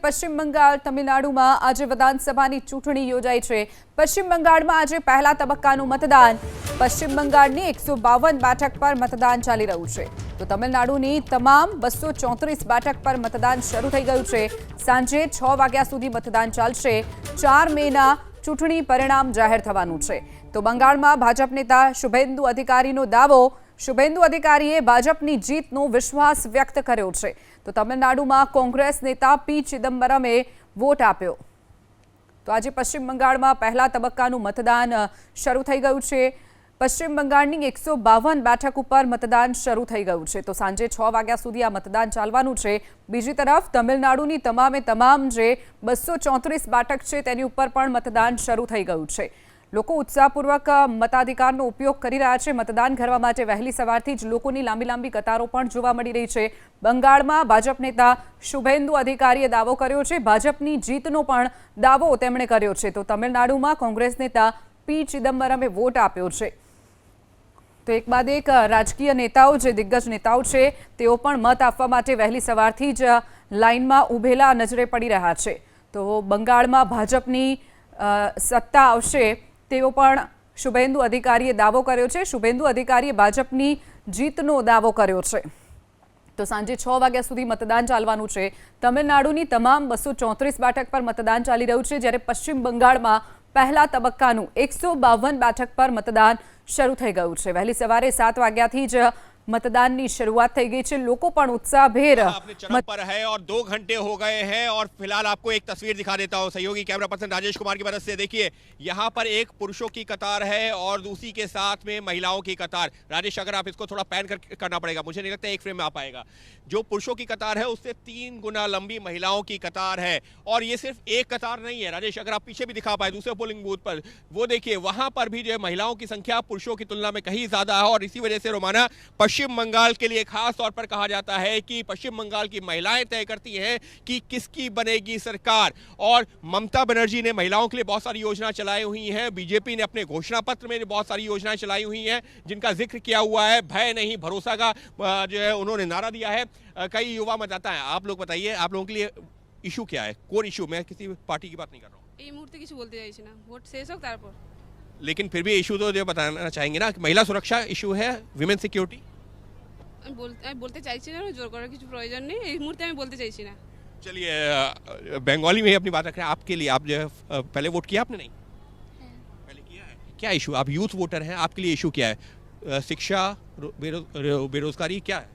પશ્ચિમ બંગાળ તમિલનાડુમાં આજે વિધાનસભાની ચૂંટણી યોજાઈ છે। પશ્ચિમ બંગાળમાં આજે પહેલા તબક્કાનું મતદાન। પશ્ચિમ બંગાળની 152 બેઠક પર મતદાન ચાલી રહ્યું છે, તો તમિલનાડુની તમામ 234 બેઠક પર મતદાન શરૂ થઈ ગયું છે। સાંજે 6 વાગ્યા સુધી મતદાન ચાલશે। 4 મેના ચૂંટણી પરિણામ જાહેર થવાનું છે। તો બંગાળમાં ભાજપ નેતા શુભેન્દુ અધિકારીનો દાવો। શુભેન્દુ અધિકારીએ ભાજપની જીતનો વિશ્વાસ વ્યક્ત કર્યો છે। તો તમિલનાડુમાં કોંગ્રેસ નેતા પી ચિદમ્બરમે વોટ આપ્યો। તો આજે પશ્ચિમ બંગાળમાં પહેલા તબક્કાનું મતદાન શરૂ થઈ ગયું છે। પશ્ચિમ બંગાળની 152 બેઠક ઉપર મતદાન શરૂ થઈ ગયું છે, તો સાંજે 6 વાગ્યા સુધી આ મતદાન ચાલવાનું છે। બીજી તરફ તમિલનાડુની તમામે તમામ જે 234 બેઠક છે તેની ઉપર પણ મતદાન શરૂ થઈ ગયું છે। લોકો ઉત્સાહપૂર્વક મતાધિકારનો ઉપયોગ કરી રહ્યા છે। મતદાન કરવા માટે વહેલી સવારથી જ લોકોની લાંબી કતારો પણ જોવા મળી રહી છે। બંગાળમાં ભાજપ નેતા શુભેન્દુ અધિકારીએ દાવો કર્યો છે, ભાજપની જીતનો પણ દાવો તેમણે કર્યો છે। તો તમિલનાડુમાં કોંગ્રેસ નેતા પી ચિદમ્બરમે વોટ આપ્યો છે। તો એક બાદ એક રાજકીય નેતાઓ, જે દિગ્ગજ નેતાઓ છે, તેઓ પણ મત આપવા માટે વહેલી સવારથી જ લાઇનમાં ઊભેલા નજરે પડી રહ્યા છે। તો બંગાળમાં ભાજપની સત્તા આવશે તેવો પણ શુભેન્દુ અધિકારીએ દાવો કર્યો છે। શુભેન્દુ અધિકારીએ ભાજપની જીતનો દાવો કર્યો છે। તો સાંજે 6 વાગ્યા સુધી મતદાન ચાલવાનું છે। તમિલનાડુની તમામ 234 બેઠક પર મતદાન ચાલી રહ્યું છે, જ્યારે પશ્ચિમ બંગાળમાં પહેલા તબક્કાનું 152 બેઠક પર મતદાન શરૂ થઈ ગયું છે। વહેલી સવારે 7 વાગ્યાથી જ मतदान शुरुआत થઈ ગઈ છે। લોકો પણ उत्साहभेर पर है और 2 घंटे हो गए हैं और फिलहाल आपको एक तस्वीर दिखा देता हूं सहयोगी कैमरा पर्सन राजेश कुमार की मदद से। देखिए यहां पर एक पुरुषों की कतार है और दूसरी के साथ में महिलाओं की कतार। राजेश, अगर आप इसको थोड़ा पैन करना पड़ेगा, मुझे नहीं लगता एक फ्रेम में आ पाएगा। जो पुरुषों की कतार है उससे 3 गुना लंबी महिलाओं की कतार है, और ये सिर्फ एक कतार नहीं है। राजेश, अगर आप पीछे भी दिखा पाए दूसरे पोलिंग बूथ पर, वो देखिए वहां पर भी जो है महिलाओं की संख्या पुरुषों की तुलना में कहीं ज्यादा है। और इसी वजह से रोमाना पश्चिम बंगाल के लिए खास तौर पर कहा जाता है कि पश्चिम बंगाल की महिलाएं तय करती हैं कि किसकी बनेगी सरकार। और ममता बनर्जी ने महिलाओं के लिए बहुत सारी योजना चलाई हुई हैं। बीजेपी ने अपने घोषणा पत्र में बहुत सारी योजनाएं चलाई हुई हैं जिनका जिक्र किया हुआ है। भय नहीं भरोसा का जो है उन्होंने नारा दिया है। कई युवा मतदाता हैं। आप लोग बताइए, आप लोगों के लिए इशू क्या है? कोर इशू, मैं किसी पार्टी की बात नहीं कर रहा हूँ। এই মুহূর্তে কিছু বলতে চাইছি না, ভোট শেষ হোক তারপর। लेकिन फिर भी इशू तो जो बताना चाहेंगे ना कि महिला सुरक्षा इशू है, विमेन सिक्योरिटी। আমি বলতে চাইছি না, জোর করার কিছু প্রয়োজন নেই। এই মুহূর্তে আমি বলতে চাইছি না। चलिए बंगाली में ही अपनी बात रख रहे हैं। आपके लिए, आप जो है पहले वोट किया आपने? नहीं पहले किया है। क्या इशू, आप यूथ वोटर हैं, आपके लिए इशू क्या है? शिक्षा, बेरोजगारी, क्या है?